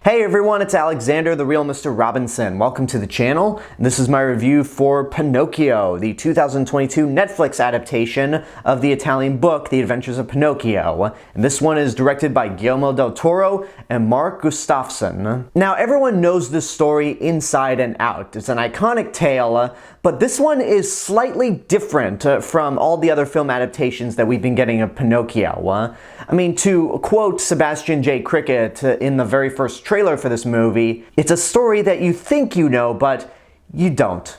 Hey everyone, it's Alexander, the real Mr. Robinson. Welcome to the channel. This is my review for Pinocchio, the 2022 Netflix adaptation of the Italian book, The Adventures of Pinocchio. And this one is directed by Guillermo del Toro and Mark Gustafson. Now, everyone knows this story inside and out. It's an iconic tale, but this one is slightly different from all the other film adaptations that we've been getting of Pinocchio. I mean, to quote Sebastian J. Cricket in the very first trailer for this movie, it's a story that you think you know, but you don't.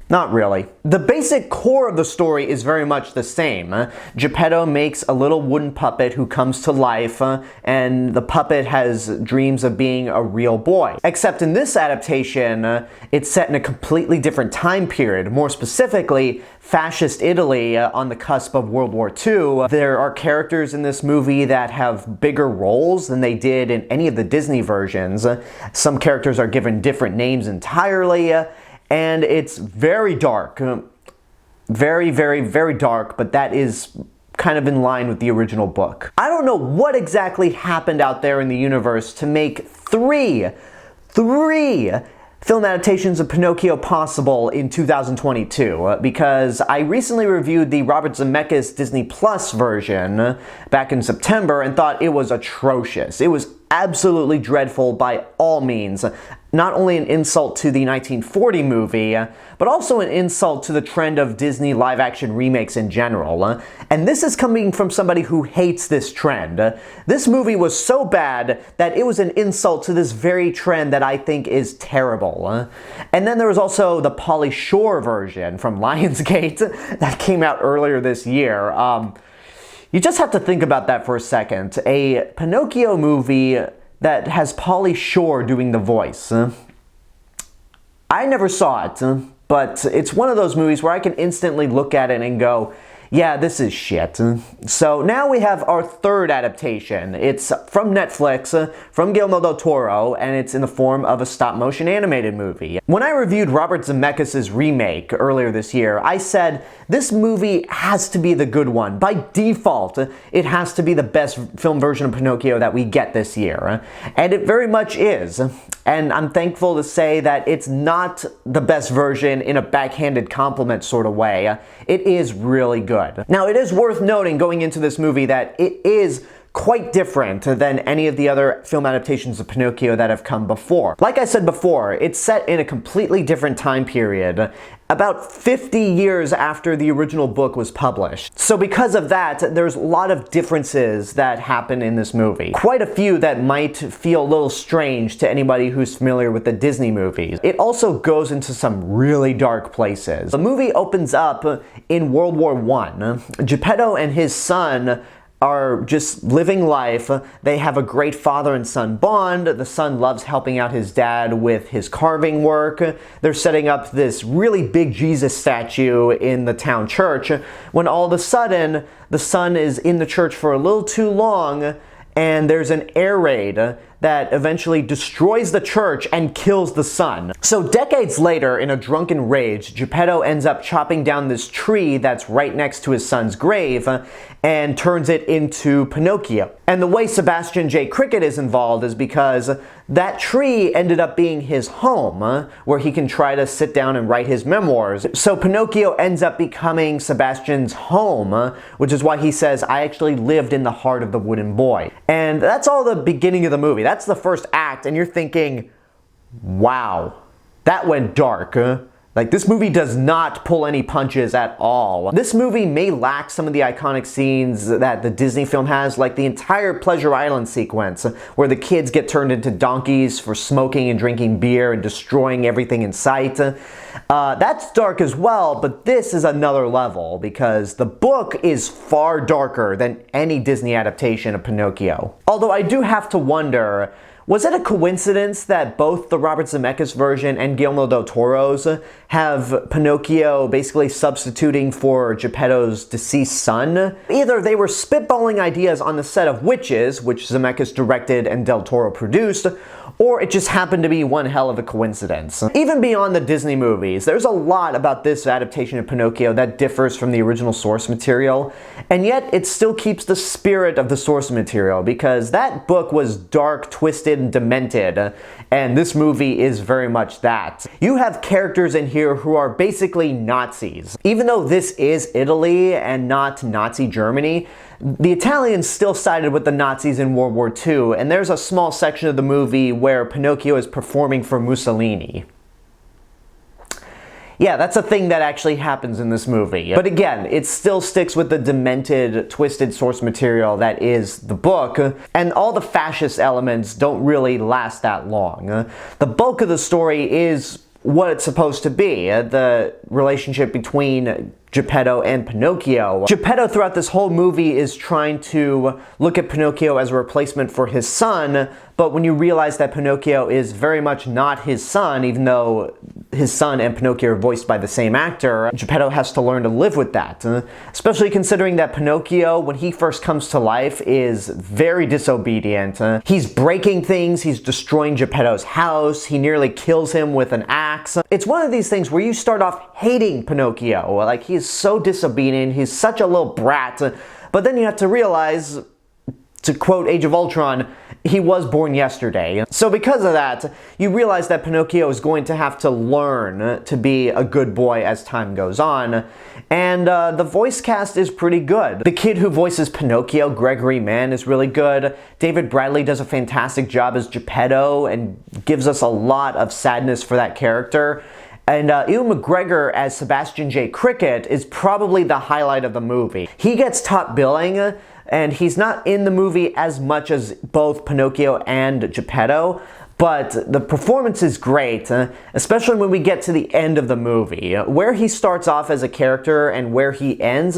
Not really. The basic core of the story is very much the same. Geppetto makes a little wooden puppet who comes to life, and the puppet has dreams of being a real boy. Except in this adaptation, it's set in a completely different time period, more specifically, fascist Italy on the cusp of World War II. There are characters in this movie that have bigger roles than they did in any of the Disney versions. Some characters are given different names entirely, and it's very dark. Very, very, very dark, but that is kind of in line with the original book. I don't know what exactly happened out there in the universe to make three film adaptations of Pinocchio possible in 2022, because I recently reviewed the Robert Zemeckis Disney Plus version back in September and thought it was atrocious. It was absolutely dreadful by all means. Not only an insult to the 1940 movie, but also an insult to the trend of Disney live-action remakes in general. And this is coming from somebody who hates this trend. This movie was so bad that it was an insult to this very trend that I think is terrible. And then there was also the Pauly Shore version from Lionsgate that came out earlier this year. You just have to think about that for a second. A Pinocchio movie that has Pauly Shore doing the voice. I never saw it, but it's one of those movies where I can instantly look at it and go, yeah, this is shit. So now we have our third adaptation. It's from Netflix, from Guillermo del Toro, and it's in the form of a stop-motion animated movie. When I reviewed Robert Zemeckis' remake earlier this year, I said, this movie has to be the good one. By default, it has to be the best film version of Pinocchio that we get this year. And it very much is. And I'm thankful to say that it's not the best version in a backhanded compliment sort of way. It is really good. Now, it is worth noting going into this movie that it is quite different than any of the other film adaptations of Pinocchio that have come before. Like I said before, it's set in a completely different time period, about 50 years after the original book was published. So because of that, there's a lot of differences that happen in this movie. Quite a few that might feel a little strange to anybody who's familiar with the Disney movies. It also goes into some really dark places. The movie opens up in World War I. Geppetto and his son are just living life. They have a great father and son bond. The son loves helping out his dad with his carving work. They're setting up this really big Jesus statue in the town church when all of a sudden the son is in the church for a little too long and there's an air raid that eventually destroys the church and kills the son. So decades later, in a drunken rage, Geppetto ends up chopping down this tree that's right next to his son's grave and turns it into Pinocchio. And the way Sebastian J. Cricket is involved is because that tree ended up being his home, where he can try to sit down and write his memoirs. So Pinocchio ends up becoming Sebastian's home, which is why he says, I actually lived in the heart of the wooden boy. And that's all the beginning of the movie. That's the first act, and you're thinking, wow, that went dark. Like, this movie does not pull any punches at all. This movie may lack some of the iconic scenes that the Disney film has, like the entire Pleasure Island sequence, where the kids get turned into donkeys for smoking and drinking beer and destroying everything in sight. That's dark as well, but this is another level, because the book is far darker than any Disney adaptation of Pinocchio. Although I do have to wonder, was it a coincidence that both the Robert Zemeckis version and Guillermo del Toro's have Pinocchio basically substituting for Geppetto's deceased son? Either they were spitballing ideas on the set of Witches, which Zemeckis directed and del Toro produced, or it just happened to be one hell of a coincidence. Even beyond the Disney movies, there's a lot about this adaptation of Pinocchio that differs from the original source material, and yet it still keeps the spirit of the source material, because that book was dark, twisted, twisted and demented, and this movie is very much that. You have characters in here who are basically Nazis. Even though this is Italy and not Nazi Germany, the Italians still sided with the Nazis in World War II, and there's a small section of the movie where Pinocchio is performing for Mussolini. Yeah, that's a thing that actually happens in this movie. But again, it still sticks with the demented, twisted source material that is the book, and all the fascist elements don't really last that long. The bulk of the story is what it's supposed to be, the relationship between Geppetto and Pinocchio. Geppetto throughout this whole movie is trying to look at Pinocchio as a replacement for his son, but when you realize that Pinocchio is very much not his son, even though his son and Pinocchio are voiced by the same actor, Geppetto has to learn to live with that. Especially considering that Pinocchio, when he first comes to life, is very disobedient. He's breaking things, he's destroying Geppetto's house, he nearly kills him with an axe. It's one of these things where you start off hating Pinocchio, like he's so disobedient, he's such a little brat, but then you have to realize, to quote Age of Ultron, he was born yesterday. So because of that, you realize that Pinocchio is going to have to learn to be a good boy as time goes on, and the voice cast is pretty good. The kid who voices Pinocchio, Gregory Mann, is really good. David Bradley does a fantastic job as Geppetto and gives us a lot of sadness for that character. And Ewan McGregor as Sebastian J. Cricket is probably the highlight of the movie. He gets top billing, and he's not in the movie as much as both Pinocchio and Geppetto, but the performance is great, especially when we get to the end of the movie. Where he starts off as a character and where he ends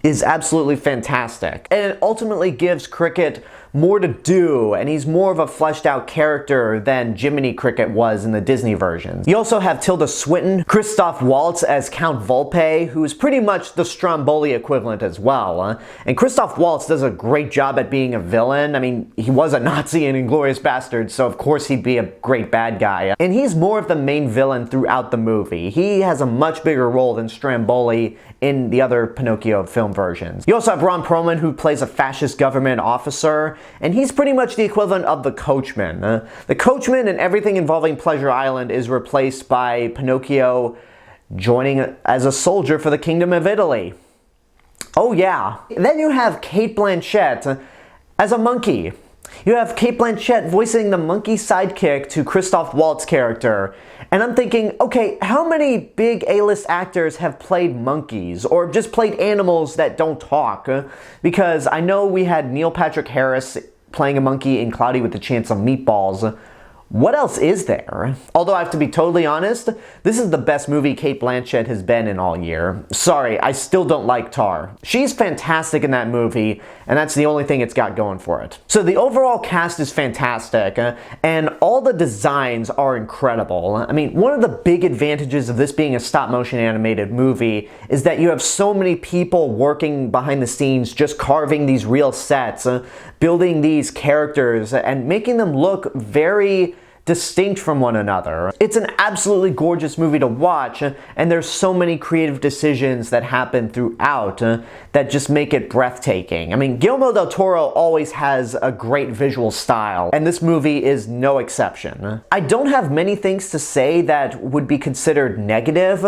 is absolutely fantastic. And it ultimately gives Cricket more to do, and he's more of a fleshed out character than Jiminy Cricket was in the Disney version. You also have Tilda Swinton, Christoph Waltz as Count Volpe, who is pretty much the Stromboli equivalent as well. And Christoph Waltz does a great job at being a villain. I mean, he was a Nazi in Inglourious Basterds, so of course he'd be a great bad guy. And he's more of the main villain throughout the movie. He has a much bigger role than Stromboli in the other Pinocchio film versions. You also have Ron Perlman, who plays a fascist government officer, and he's pretty much the equivalent of the coachman. The coachman and everything involving Pleasure Island is replaced by Pinocchio joining as a soldier for the Kingdom of Italy. Oh yeah. Then you have Cate Blanchett as a monkey. You have Cate Blanchett voicing the monkey sidekick to Christoph Waltz's character. And I'm thinking, okay, how many big A-list actors have played monkeys or just played animals that don't talk? Because I know we had Neil Patrick Harris playing a monkey in Cloudy with a Chance of Meatballs. What else is there? Although I have to be totally honest, this is the best movie Cate Blanchett has been in all year. Sorry, I still don't like Tar. She's fantastic in that movie, and that's the only thing it's got going for it. So the overall cast is fantastic, and all the designs are incredible. I mean, one of the big advantages of this being a stop-motion animated movie is that you have so many people working behind the scenes just carving these real sets, building these characters, and making them look very distinct from one another. It's an absolutely gorgeous movie to watch, and there's so many creative decisions that happen throughout that just make it breathtaking. I mean, Guillermo del Toro always has a great visual style, and this movie is no exception. I don't have many things to say that would be considered negative.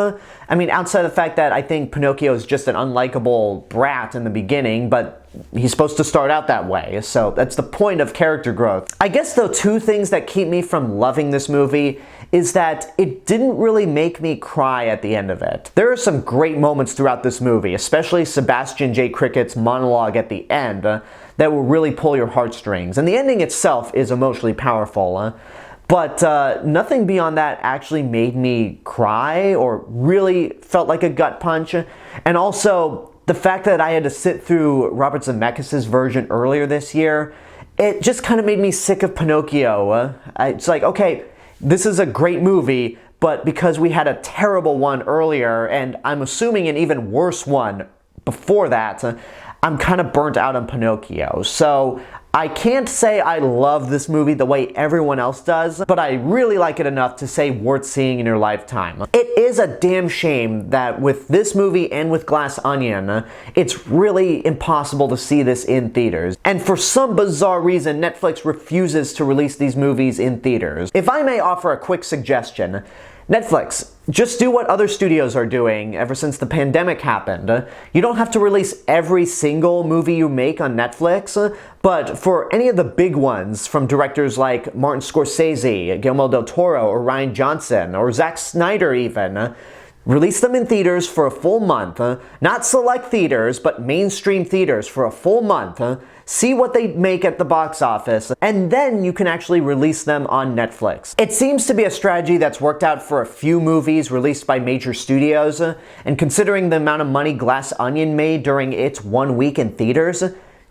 I mean, outside the fact that I think Pinocchio is just an unlikable brat in the beginning, but he's supposed to start out that way, so that's the point of character growth. I guess, though, two things that keep me from loving this movie is that it didn't really make me cry at the end of it. There are some great moments throughout this movie, especially Sebastian J. Cricket's monologue at the end, that will really pull your heartstrings, and the ending itself is emotionally powerful. But nothing beyond that actually made me cry or really felt like a gut punch. And also, the fact that I had to sit through Robert Zemeckis' version earlier this year, it just kind of made me sick of Pinocchio. It's like, okay, this is a great movie, but because we had a terrible one earlier, and I'm assuming an even worse one before that, I'm kind of burnt out on Pinocchio. So I can't say I love this movie the way everyone else does, but I really like it enough to say worth seeing in your lifetime. It is a damn shame that with this movie and with Glass Onion, it's really impossible to see this in theaters. And for some bizarre reason, Netflix refuses to release these movies in theaters. If I may offer a quick suggestion, Netflix, just do what other studios are doing ever since the pandemic happened. You don't have to release every single movie you make on Netflix, but for any of the big ones from directors like Martin Scorsese, Guillermo del Toro, or Rian Johnson, or Zack Snyder even, release them in theaters for a full month, not select theaters, but mainstream theaters for a full month, see what they make at the box office, and then you can actually release them on Netflix. It seems to be a strategy that's worked out for a few movies released by major studios, and considering the amount of money Glass Onion made during its 1 week in theaters,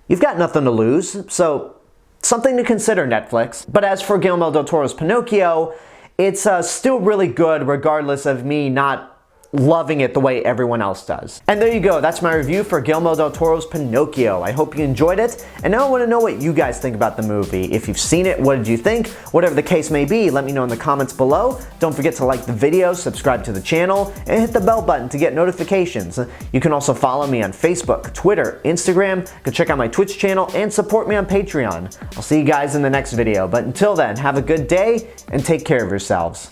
you've got nothing to lose, so something to consider, Netflix. But as for Guillermo del Toro's Pinocchio, it's still really good regardless of me not loving it the way everyone else does. And there you go, that's my review for Guillermo del Toro's Pinocchio. I hope you enjoyed it, and now I want to know what you guys think about the movie. If you've seen it, what did you think? Whatever the case may be, let me know in the comments below. Don't forget to like the video, subscribe to the channel, and hit the bell button to get notifications. You can also follow me on Facebook, Twitter, Instagram, go check out my Twitch channel, and support me on Patreon. I'll see you guys in the next video, but until then, have a good day, and take care of yourselves.